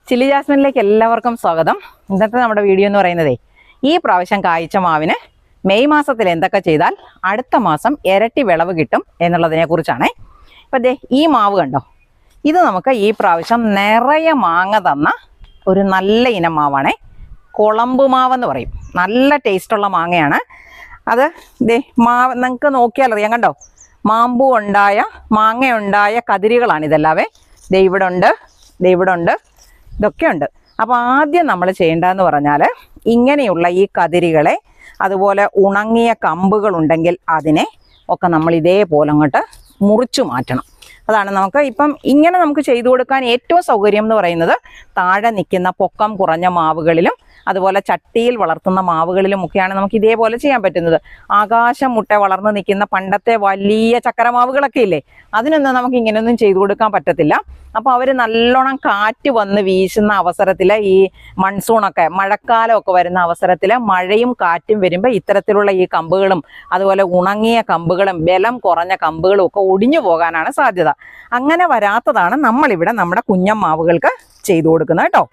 Chilli ജാസ്മിനിലേക്ക് എല്ലാവർക്കും സ്വാഗതം. ഇന്നത്തെ നമ്മുടെ വീഡിയോ എന്ന് പറയുന്നത് ഈ പ്രാവശ്യം കായ്ച്ച മാവിന് മെയ് മാസത്തിൽ എന്തൊക്കെ ചെയ്താൽ അടുത്ത മാസം ഇരട്ടി വിളവ് കിട്ടും എന്നുള്ളതിനെ കുറിച്ചാണ്. ഇപ്പം ദേ ഈ മാവ് കണ്ടോ, ഇത് നമുക്ക് ഈ പ്രാവശ്യം നിറയെ മാങ്ങ തന്ന ഒരു നല്ല ഇനം മാവാണ്. കുളമ്പ് മാവെന്ന് പറയും. നല്ല ടേസ്റ്റുള്ള മാങ്ങയാണ് അത്. ദേ മാവ് നിങ്ങൾക്ക് നോക്കിയാൽ അറിയാം, കണ്ടോ മാമ്പൂ ഉണ്ടായ മാങ്ങ ഉണ്ടായ കതിരുകളാണ് ഇതെല്ലാവേ. ദേ ഇവിടെ ഉണ്ട്, ദേ ഇവിടെ ഉണ്ട്, ഇതൊക്കെ ഉണ്ട്. അപ്പോൾ ആദ്യം നമ്മൾ ചെയ്യേണ്ടതെന്ന് പറഞ്ഞാൽ ഇങ്ങനെയുള്ള ഈ കതിരുകളെ, അതുപോലെ ഉണങ്ങിയ കമ്പുകളുണ്ടെങ്കിൽ അതിനെ ഒക്കെ നമ്മൾ ഇതേപോലെ അങ്ങോട്ട് മുറിച്ചു മാറ്റണം. അതാണ് നമുക്ക് ഇപ്പം ഇങ്ങനെ നമുക്ക് ചെയ്തു കൊടുക്കാൻ ഏറ്റവും സൗകര്യം എന്ന് പറയുന്നത് താഴെ നിൽക്കുന്ന പൊക്കം കുറഞ്ഞ മാവുകളിലും അതുപോലെ ചട്ടിയിൽ വളർത്തുന്ന മാവുകളിലും ഒക്കെയാണ് നമുക്ക് ഇതേപോലെ ചെയ്യാൻ പറ്റുന്നത്. ആകാശം മുട്ട വളർന്നു നിൽക്കുന്ന പണ്ടത്തെ വലിയ ചക്കരമാവുകളൊക്കെ ഇല്ലേ, അതിനൊന്നും നമുക്ക് ഇങ്ങനെയൊന്നും ചെയ്തു കൊടുക്കാൻ പറ്റത്തില്ല. അപ്പോൾ അവർ നല്ലോണം കാറ്റ് വന്ന് വീശുന്ന അവസരത്തിൽ, ഈ മൺസൂണൊക്കെ മഴക്കാലമൊക്കെ വരുന്ന അവസരത്തിൽ മഴയും കാറ്റും വരുമ്പോൾ ഇത്തരത്തിലുള്ള ഈ കമ്പുകളും അതുപോലെ ഉണങ്ങിയ കമ്പുകളും ബലം കുറഞ്ഞ കമ്പുകളും ഒക്കെ ഒടിഞ്ഞു പോകാനാണ് സാധ്യത. അങ്ങനെ വരാത്തതാണ് നമ്മളിവിടെ നമ്മുടെ കുഞ്ഞമ്മാവുകൾക്ക് ചെയ്തു കൊടുക്കുന്നത് കേട്ടോ.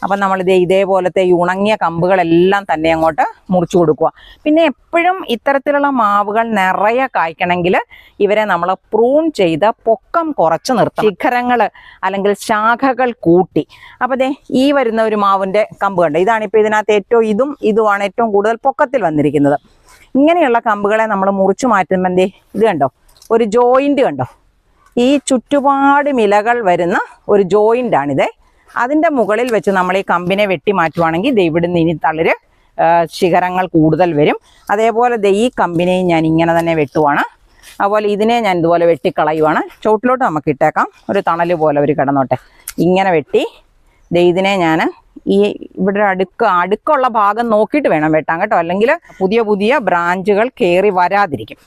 അപ്പം ഇതേപോലത്തെ ഈ ഉണങ്ങിയ കമ്പുകളെല്ലാം തന്നെ അങ്ങോട്ട് മുറിച്ചു കൊടുക്കുക. പിന്നെ എപ്പോഴും ഇത്തരത്തിലുള്ള മാവുകൾ നിറയെ കായ്ക്കണമെങ്കിൽ ഇവരെ നമ്മൾ പ്രൂൺ ചെയ്ത് പൊക്കം കുറച്ച് നിർത്തണം. ശിഖരങ്ങൾ അല്ലെങ്കിൽ ശാഖകൾ കൂട്ടി. അപ്പോൾ ഈ വരുന്ന ഒരു മാവിൻ്റെ കമ്പ് കണ്ട്, ഇതാണിപ്പോൾ ഇതിനകത്ത് ഇതുമാണ് ഏറ്റവും കൂടുതൽ പൊക്കത്തിൽ വന്നിരിക്കുന്നത്. ഇങ്ങനെയുള്ള കമ്പുകളെ നമ്മൾ മുറിച്ചു മാറ്റുമ്പോൾ ഇത് കണ്ടോ, ഒരു ജോയിൻ്റ് കണ്ടോ, ഈ ചുറ്റുപാട് ഇലകൾ വരുന്ന ഒരു ജോയിൻ്റാണിത്. അതിൻ്റെ മുകളിൽ വെച്ച് നമ്മൾ ഈ കമ്പിനെ വെട്ടി മാറ്റുവാണെങ്കിൽ ഇവിടുന്ന് ഇനി തളിര് ശിഖരങ്ങൾ കൂടുതൽ വരും. അതേപോലെ ഈ കമ്പിനെയും ഞാൻ ഇങ്ങനെ തന്നെ വെട്ടുവാണ്. അതുപോലെ ഇതിനെ ഞാൻ ഇതുപോലെ വെട്ടിക്കളയുവാണ്. ചുവട്ടിലോട്ട് നമുക്ക് ഇട്ടേക്കാം, ഒരു തണല് പോലെ ഒരു കിടന്നോട്ടെ. ഇങ്ങനെ വെട്ടി ഇതിനെ ഞാൻ ഈ ഇവിടെ അടുക്കുള്ള ഭാഗം നോക്കിയിട്ട് വേണം വെട്ടാൻ കേട്ടോ, അല്ലെങ്കിൽ പുതിയ പുതിയ ബ്രാഞ്ചുകൾ കയറി വരാതിരിക്കും.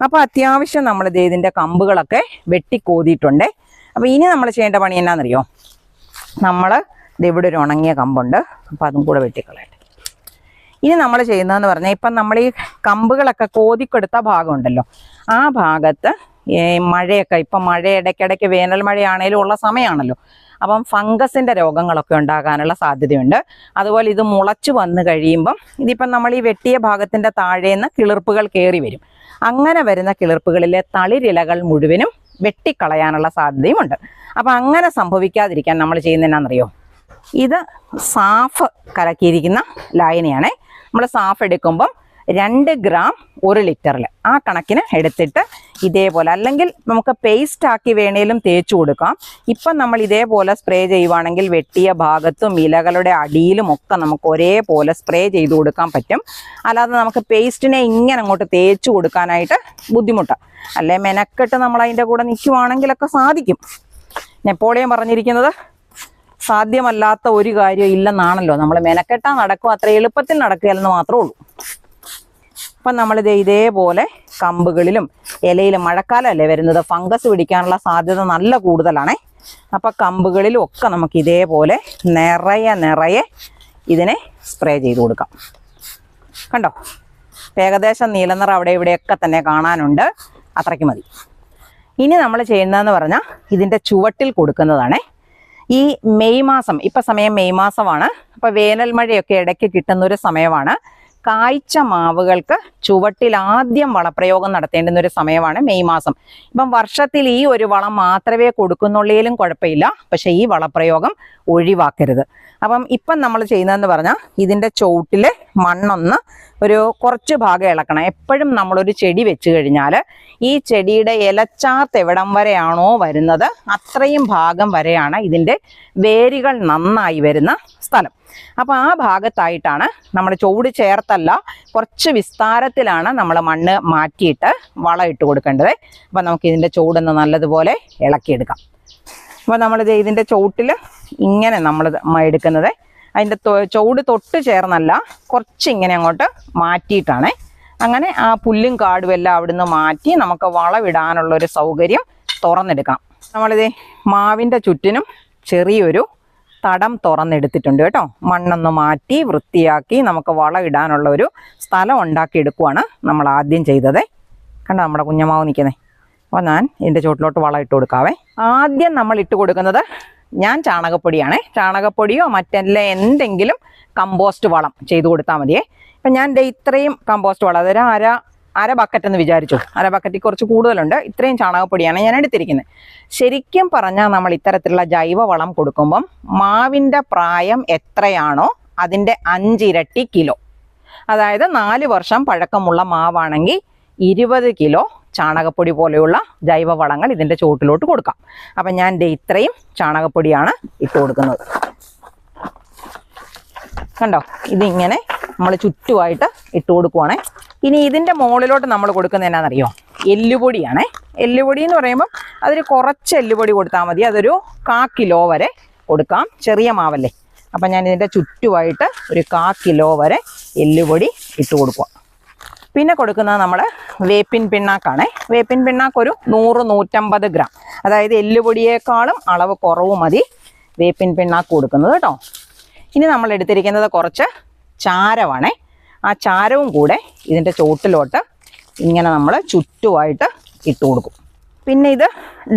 അപ്പോൾ അത്യാവശ്യം നമ്മൾ ഇതിൻ്റെ കമ്പുകളൊക്കെ വെട്ടിക്കോതിയിട്ടുണ്ട്. അപ്പോൾ ഇനി നമ്മൾ ചെയ്യേണ്ട പണി എന്നാണെന്നറിയോ, നമ്മൾ ഇവിടെ ഒരു ഉണങ്ങിയ കമ്പുണ്ട്, അപ്പോൾ അതും കൂടെ വെട്ടിക്കളയട്ടെ. ഇനി നമ്മൾ ചെയ്യുന്നതെന്ന് പറഞ്ഞാൽ, ഇപ്പം നമ്മൾ ഈ കമ്പുകളൊക്കെ കോതിക്കെടുത്ത ഭാഗമുണ്ടല്ലോ, ആ ഭാഗത്ത് മഴയൊക്കെ, ഇപ്പം മഴ ഇടയ്ക്കിടയ്ക്ക് വേനൽ മഴയാണേലും ഉള്ള സമയമാണല്ലോ, അപ്പം ഫംഗസിൻ്റെ രോഗങ്ങളൊക്കെ ഉണ്ടാകാനുള്ള സാധ്യതയുണ്ട്. അതുപോലെ ഇത് മുളച്ചു വന്നു കഴിയുമ്പം ഇതിപ്പം നമ്മൾ ഈ വെട്ടിയ ഭാഗത്തിൻ്റെ താഴേന്ന് കിളിർപ്പുകൾ കയറി വരും. അങ്ങനെ വരുന്ന കിളിർപ്പുകളിലെ തളിരിലകൾ മുഴുവനും വെട്ടിക്കളയാനുള്ള സാധ്യതയുമുണ്ട്. അപ്പം അങ്ങനെ സംഭവിക്കാതിരിക്കാൻ നമ്മൾ ചെയ്യുന്നതെന്നാണെന്നറിയോ, ഇത് സാഫ് കലക്കിയിരിക്കുന്ന ലായനിയാണേ. നമ്മൾ സാഫ് എടുക്കുമ്പം 2 ഗ്രാം 1 ലിറ്ററിൽ ആ കണക്കിന് എടുത്തിട്ട് ഇതേപോലെ, അല്ലെങ്കിൽ നമുക്ക് പേസ്റ്റ് ആക്കി വേണേലും തേച്ചു കൊടുക്കാം. ഇപ്പം നമ്മൾ ഇതേപോലെ സ്പ്രേ ചെയ്യുവാണെങ്കിൽ വെട്ടിയ ഭാഗത്തും ഇലകളുടെ അടിയിലും ഒക്കെ നമുക്ക് ഒരേപോലെ സ്പ്രേ ചെയ്ത് കൊടുക്കാൻ പറ്റും. അല്ലാതെ നമുക്ക് പേസ്റ്റിനെ ഇങ്ങനെ അങ്ങോട്ട് തേച്ചു കൊടുക്കാനായിട്ട് ബുദ്ധിമുട്ടാണ്. അല്ലെ മെനക്കെട്ട് നമ്മൾ അതിൻ്റെ കൂടെ നിൽക്കുവാണെങ്കിലൊക്കെ സാധിക്കും. നെപ്പോളിയൻ പറഞ്ഞിരിക്കുന്നത് സാധ്യമല്ലാത്ത ഒരു കാര്യം ഇല്ലെന്നാണല്ലോ. നമ്മൾ മെനക്കെട്ടാൽ നടക്കും, അത്ര എളുപ്പത്തിൽ നടക്കുകയെന്ന് മാത്രമേ ഉള്ളൂ. അപ്പം നമ്മളിത് ഇതേപോലെ കമ്പുകളിലും ഇലയിലും, മഴക്കാലമല്ലേ വരുന്നത്, ഫംഗസ് പിടിക്കാനുള്ള സാധ്യത നല്ല കൂടുതലാണേ. അപ്പം കമ്പുകളിലും ഒക്കെ നമുക്ക് ഇതേപോലെ നിറയെ ഇതിനെ സ്പ്രേ ചെയ്ത് കൊടുക്കാം. കണ്ടോ, ഏകദേശം നീലനിറം അവിടെ ഇവിടെയൊക്കെ തന്നെ കാണാനുണ്ട്. അത്രയ്ക്ക് മതി. ഇനി നമ്മൾ ചെയ്യുന്നതെന്ന് പറഞ്ഞാൽ ഇതിൻ്റെ ചുവട്ടിൽ കൊടുക്കുന്നതാണേ. ഈ മെയ് മാസം, ഇപ്പം സമയം മെയ് മാസമാണ്. അപ്പോൾ വേനൽ മഴയൊക്കെ ഇടയ്ക്ക് കിട്ടുന്നൊരു സമയമാണ്. കായ്ച്ച മാവുകൾക്ക് ചുവട്ടിൽ ആദ്യം വളപ്രയോഗം നടത്തേണ്ടുന്ന ഒരു സമയമാണ് മെയ് മാസം. ഇപ്പം വർഷത്തിൽ ഈ ഒരു വളം മാത്രമേ കൊടുക്കുന്നുള്ളതിലും കുഴപ്പമില്ല, പക്ഷേ ഈ വളപ്രയോഗം ഒഴിവാക്കരുത്. അപ്പം ഇപ്പം നമ്മൾ ചെയ്യുന്നതെന്ന് പറഞ്ഞാൽ ഇതിൻ്റെ ചുവട്ടിൽ മണ്ണൊന്ന് കുറച്ച് ഭാഗം ഇളക്കണം. എപ്പോഴും നമ്മളൊരു ചെടി വെച്ച് കഴിഞ്ഞാൽ ഈ ചെടിയുടെ ഇലച്ചാത്ത് എവിടം വരെയാണോ വരുന്നത് അത്രയും ഭാഗം വരെയാണ് ഇതിൻ്റെ വേരുകൾ നന്നായി വരുന്ന സ്ഥലം. അപ്പോൾ ആ ഭാഗത്തായിട്ടാണ് നമ്മൾ ചുവട് ചേർത്തല്ല, കുറച്ച് വിസ്താരത്തിലാണ് നമ്മൾ മണ്ണ് മാറ്റിയിട്ട് വളം ഇട്ട് കൊടുക്കേണ്ടത്. അപ്പോൾ നമുക്ക് ഇതിൻ്റെ ചുവടൊന്ന് നല്ലതുപോലെ ഇളക്കിയെടുക്കാം. അപ്പോൾ നമ്മളിത് ഇതിൻ്റെ ചുവട്ടിൽ ഇങ്ങനെ നമ്മൾ എടുക്കുന്നത്, അതിൻ്റെ ചുവട് തൊട്ട് ചേർന്നല്ല, കുറച്ച് ഇങ്ങനെ അങ്ങോട്ട് മാറ്റിയിട്ടാണ്. അങ്ങനെ ആ പുല്ലും കാടും എല്ലാം അവിടുന്ന് മാറ്റി നമുക്ക് വളമിടാനുള്ളൊരു സൗകര്യം തുറന്നെടുക്കണം. നമ്മളിത് മാവിൻ്റെ ചുറ്റിനും ചെറിയൊരു തടം തുറന്നെടുത്തിട്ടുണ്ട് കേട്ടോ. മണ്ണൊന്ന് മാറ്റി വൃത്തിയാക്കി നമുക്ക് വളം ഇടാനുള്ള ഒരു സ്ഥലം ഉണ്ടാക്കിയെടുക്കുവാണ് നമ്മൾ ആദ്യം ചെയ്തത്. കണ്ടോ നമ്മുടെ കുഞ്ഞമാവ് നിൽക്കുന്നത്. അപ്പോൾ ഞാൻ ഇതിൻ്റെ ചുവട്ടിലോട്ട് വളം ഇട്ട് കൊടുക്കാവേ. ആദ്യം നമ്മൾ ഇട്ട് കൊടുക്കുന്നത് ഞാൻ ചാണകപ്പൊടിയോ മറ്റെല്ലാം എന്തെങ്കിലും കമ്പോസ്റ്റ് വളം ചെയ്തു കൊടുത്താൽ മതിയേ. ഇപ്പം ഞാൻ ഇത്രയും കമ്പോസ്റ്റ് വളം, അതൊരു അര ബക്കറ്റ് എന്ന് വിചാരിച്ചു. അര ബക്കറ്റിൽ കുറച്ച് കൂടുതലുണ്ട്. ഇത്രയും ചാണകപ്പൊടിയാണ് ഞാൻ എടുത്തിരിക്കുന്നത്. ശരിക്കും പറഞ്ഞാൽ നമ്മൾ ഇത്തരത്തിലുള്ള ജൈവവളം കൊടുക്കുമ്പം മാവിൻ്റെ പ്രായം എത്രയാണോ അതിൻ്റെ 5 ഇരട്ടി കിലോ. അതായത് 4 വർഷം പഴക്കമുള്ള മാവാണെങ്കിൽ 20 കിലോ ചാണകപ്പൊടി പോലെയുള്ള ജൈവവളങ്ങൾ ഇതിൻ്റെ ചുവട്ടിലോട്ട് കൊടുക്കാം. അപ്പം ഞാൻ ഇത്രയും ചാണകപ്പൊടിയാണ് ഇട്ട് കൊടുക്കുന്നത്. കണ്ടോ, ഇതിങ്ങനെ നമ്മൾ ചുറ്റുമായിട്ട് ഇട്ട് കൊടുക്കുവാണേ. ഇനി ഇതിൻ്റെ മുകളിലോട്ട് നമ്മൾ കൊടുക്കുന്നത് എന്നാണെന്നറിയോ? എല്ലുപൊടിയാണേ. എല്ലുപൊടി എന്ന് പറയുമ്പോൾ അതിൽ കുറച്ച് എല്ലുപൊടി കൊടുത്താൽ മതി. അതൊരു 1/4 കിലോ വരെ കൊടുക്കാം. ചെറിയ മാവല്ലേ. അപ്പം ഞാൻ ഇതിൻ്റെ ചുറ്റുമായിട്ട് ഒരു 1/4 കിലോ വരെ എല്ലുപൊടി ഇട്ട് കൊടുക്കുക. പിന്നെ കൊടുക്കുന്നത് നമ്മൾ വേപ്പിൻ പിണ്ണാക്കാണേ. വേപ്പിൻ പിണ്ണാക്ക് ഒരു 100-150 ഗ്രാം. അതായത് എല്ലുപൊടിയേക്കാളും അളവ് കുറവ് മതി വേപ്പിൻ പിണ്ണാക്ക് കൊടുക്കുന്നത് കേട്ടോ. ഇനി നമ്മൾ എടുത്തിരിക്കുന്നത് കുറച്ച് ചാരമാണേ. ആ ചാരവും കൂടെ ഇതിൻ്റെ ചോട്ടിലോട്ട് ഇങ്ങനെ നമ്മൾ ചുറ്റുമായിട്ട് ഇട്ട് കൊടുക്കും. പിന്നെ ഇത്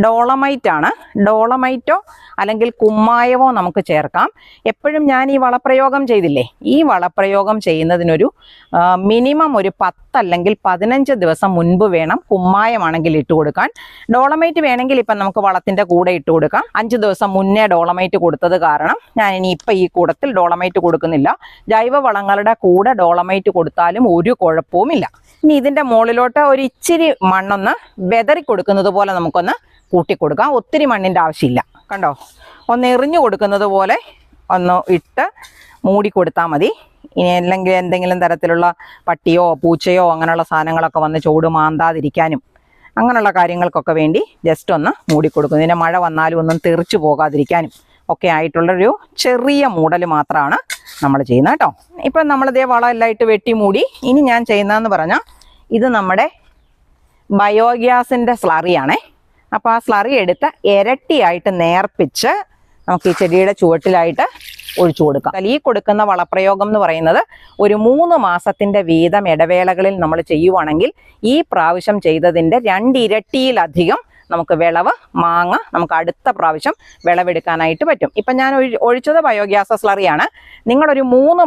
ഡോളമൈറ്റാണ്. ഡോളമൈറ്റോ അല്ലെങ്കിൽ കുമ്മായമോ നമുക്ക് ചേർക്കാം. എപ്പോഴും ഞാൻ ഈ വളപ്രയോഗം ചെയ്തില്ലേ, ഈ വളപ്രയോഗം ചെയ്യുന്നതിനൊരു മിനിമം ഒരു 10 അല്ലെങ്കിൽ 15 ദിവസം മുൻപ് വേണം കുമ്മായമാണെങ്കിൽ ഇട്ട് കൊടുക്കാൻ. ഡോളമൈറ്റ് വേണമെങ്കിൽ ഇപ്പം നമുക്ക് വളത്തിൻ്റെ കൂടെ ഇട്ട് കൊടുക്കാം. 5 ദിവസം മുന്നേ ഡോളമൈറ്റ് കൊടുത്തത് കാരണം ഞാൻ ഇനി ഇപ്പം ഈ കൂടത്തിൽ ഡോളമൈറ്റ് കൊടുക്കുന്നില്ല. ജൈവവളങ്ങളുടെ കൂടെ ഡോളമൈറ്റ് കൊടുത്താലും ഒരു കുഴപ്പവുമില്ല. ഇനി ഇതിൻ്റെ മുകളിലോട്ട് ഒരു ഇച്ചിരി മണ്ണൊന്ന് വെതറി കൊടുക്കുന്നത് പോലെ നമുക്കൊന്ന് കൂട്ടിക്കൊടുക്കാം. ഒത്തിരി മണ്ണിൻ്റെ ആവശ്യമില്ല. കണ്ടോ, ഒന്ന് എറിഞ്ഞു കൊടുക്കുന്നത് പോലെ ഒന്ന് ഇട്ട് മൂടി കൊടുത്താൽ മതി. ഇനി അല്ലെങ്കിൽ എന്തെങ്കിലും തരത്തിലുള്ള പട്ടിയോ പൂച്ചയോ അങ്ങനെയുള്ള സാധനങ്ങളൊക്കെ വന്ന് ചൂട് മാന്താതിരിക്കാനും അങ്ങനെയുള്ള കാര്യങ്ങൾക്കൊക്കെ വേണ്ടി ജസ്റ്റ് ഒന്ന് മൂടിക്കൊടുക്കും. ഇതിൻ്റെ മഴ വന്നാലും ഒന്നും തെറിച്ചു പോകാതിരിക്കാനും ഒക്കെ ആയിട്ടുള്ളൊരു ചെറിയ മൂടൽ മാത്രമാണ് നമ്മൾ ചെയ്യുന്നത് കേട്ടോ. ഇപ്പം നമ്മളിതേ വളമെല്ലാം ഇട്ട് വെട്ടി മൂടി. ഇനി ഞാൻ ചെയ്യുന്നതെന്ന് പറഞ്ഞാൽ ഇത് നമ്മുടെ ബയോഗ്യാസിൻ്റെ സ്ലറിയാണേ. അപ്പോൾ ആ സ്ലറി എടുത്ത് ഇരട്ടിയായിട്ട് നേർപ്പിച്ച് നമുക്ക് ഈ ചെടിയുടെ ചുവട്ടിലായിട്ട് ഒഴിച്ചു കൊടുക്കാം. ഈ കൊടുക്കുന്ന വളപ്രയോഗം എന്ന് പറയുന്നത് ഒരു 3 മാസത്തിൻ്റെ വീതം ഇടവേളകളിൽ നമ്മൾ ചെയ്യുവാണെങ്കിൽ ഈ പ്രാവശ്യം ചെയ്തതിൻ്റെ 2 ഇരട്ടിയിലധികം നമുക്ക് വിളവ് മാങ്ങ നമുക്ക് അടുത്ത പ്രാവശ്യം വിളവെടുക്കാനായിട്ട് പറ്റും. ഇപ്പം ഞാൻ ഒഴിച്ചത് ബയോഗ്യാസ് സ്ലറിയാണ്. നിങ്ങളൊരു 3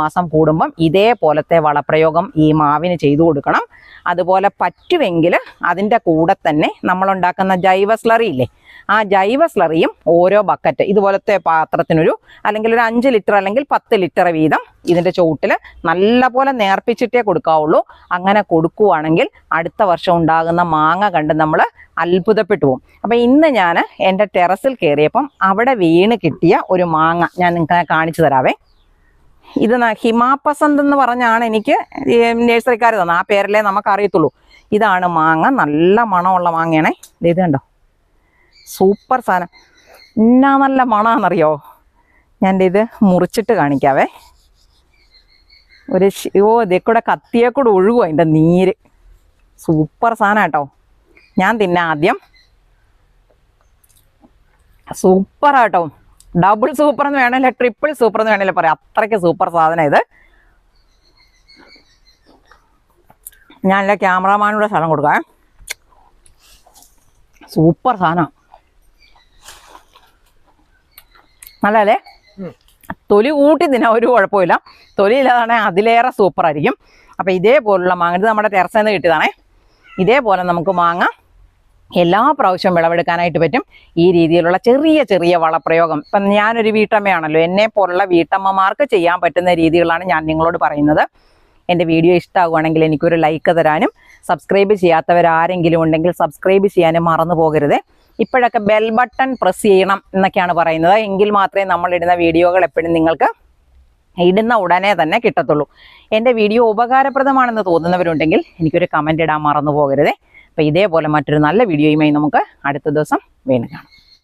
മാസം കൂടുമ്പം ഇതേപോലത്തെ വളപ്രയോഗം ഈ മാവിന് ചെയ്തു കൊടുക്കണം. അതുപോലെ പറ്റുമെങ്കിൽ അതിൻ്റെ കൂടെ തന്നെ നമ്മളുണ്ടാക്കുന്ന ജൈവ സ്ലറി ഇല്ലേ, ആ ജൈവ സ്ലറിയും ഓരോ ബക്കറ്റ് ഇതുപോലത്തെ പാത്രത്തിനൊരു അല്ലെങ്കിൽ ഒരു 5 ലിറ്റർ അല്ലെങ്കിൽ 10 ലിറ്റർ വീതം ഇതിൻ്റെ ചുവട്ടിൽ നല്ലപോലെ നേർപ്പിച്ചിട്ടേ കൊടുക്കാവുള്ളൂ. അങ്ങനെ കൊടുക്കുവാണെങ്കിൽ അടുത്ത വർഷം ഉണ്ടാകുന്ന മാങ്ങ കണ്ട് നമ്മൾ അത്ഭുതപ്പെട്ടു പോകും. അപ്പം ഇന്ന് ഞാൻ എൻ്റെ ടെറസിൽ കയറിയപ്പം അവിടെ വീണ് കിട്ടിയ ഒരു മാങ്ങ ഞാൻ നിങ്ങൾക്ക് കാണിച്ചു തരാവേ. ഇത് ഹിമാപസന്ത് എന്ന് പറഞ്ഞാണ് എനിക്ക് നഴ്സറിക്കാർ തന്നെ, ആ പേരല്ലേ നമുക്കറിയത്തുള്ളൂ. ഇതാണ് മാങ്ങ. നല്ല മണമുള്ള മാങ്ങയാണേ. ഇത് കണ്ടോ, സൂപ്പർ സാധനം. എന്നാ നല്ല മണമാണെന്നറിയോ? ഞാൻ ഇത് മുറിച്ചിട്ട് കാണിക്കാവേ. ഇതേ കൂടെ കത്തിയെ കൂടെ ഒഴുകും അതിൻ്റെ നീര്. സൂപ്പർ സാധനം കേട്ടോ. ഞാൻ തിന്നാം ആദ്യം. സൂപ്പറാട്ടോ. ഡബിൾ സൂപ്പർ എന്ന് വേണമല്ലോ, ട്രിപ്പിൾ സൂപ്പർ എന്ന് വേണമല്ലോ പറയാം. അത്രയ്ക്ക് സൂപ്പർ സാധനം ഇത്. ഞാനല്ല ക്യാമറമാനൂടെ സ്ഥലം കൊടുക്കാം. സൂപ്പർ സാധനം. നല്ലല്ലേ? തൊലി കൂട്ടി തിന്നാൻ ഒരു കുഴപ്പമില്ല. തൊലി ഇല്ലാതാണെങ്കിൽ അതിലേറെ സൂപ്പറായിരിക്കും. അപ്പം ഇതേപോലുള്ള മാങ്ങ, ഇത് നമ്മുടെ ടെറസിൽ നിന്ന് കിട്ടിയതാണേ. ഇതേപോലെ നമുക്ക് മാങ്ങ എല്ലാ പ്രാവശ്യവും വിളവെടുക്കാനായിട്ട് പറ്റും. ഈ രീതിയിലുള്ള ചെറിയ ചെറിയ വളപ്രയോഗം. ഇപ്പം ഞാനൊരു വീട്ടമ്മയാണല്ലോ, എന്നെ പോലുള്ള വീട്ടമ്മമാർക്ക് ചെയ്യാൻ പറ്റുന്ന രീതികളാണ് ഞാൻ നിങ്ങളോട് പറയുന്നത്. എൻ്റെ വീഡിയോ ഇഷ്ടമാകുകയാണെങ്കിൽ എനിക്കൊരു ലൈക്ക് തരാനും, സബ്സ്ക്രൈബ് ചെയ്യാത്തവരാരെങ്കിലും ഉണ്ടെങ്കിൽ സബ്സ്ക്രൈബ് ചെയ്യാനും മറന്നു പോകരുത്. ഇപ്പോഴൊക്കെ ബെൽ ബട്ടൺ പ്രസ് ചെയ്യണം എന്നൊക്കെയാണ് പറയുന്നത്. എങ്കിൽ മാത്രമേ നമ്മളിടുന്ന വീഡിയോകൾ എപ്പോഴും നിങ്ങൾക്ക് ഇടുന്ന ഉടനെ തന്നെ കിട്ടത്തുള്ളൂ. എൻ്റെ വീഡിയോ ഉപകാരപ്രദമാണെന്ന് തോന്നുന്നവരുണ്ടെങ്കിൽ എനിക്കൊരു കമൻ്റ് ഇടാൻ മറന്നു പോകരുത്. അപ്പോൾ ഇതേപോലെ മറ്റൊരു നല്ല വീഡിയോയുമായി നമുക്ക് അടുത്ത ദിവസം വീണ്ടും കാണാം.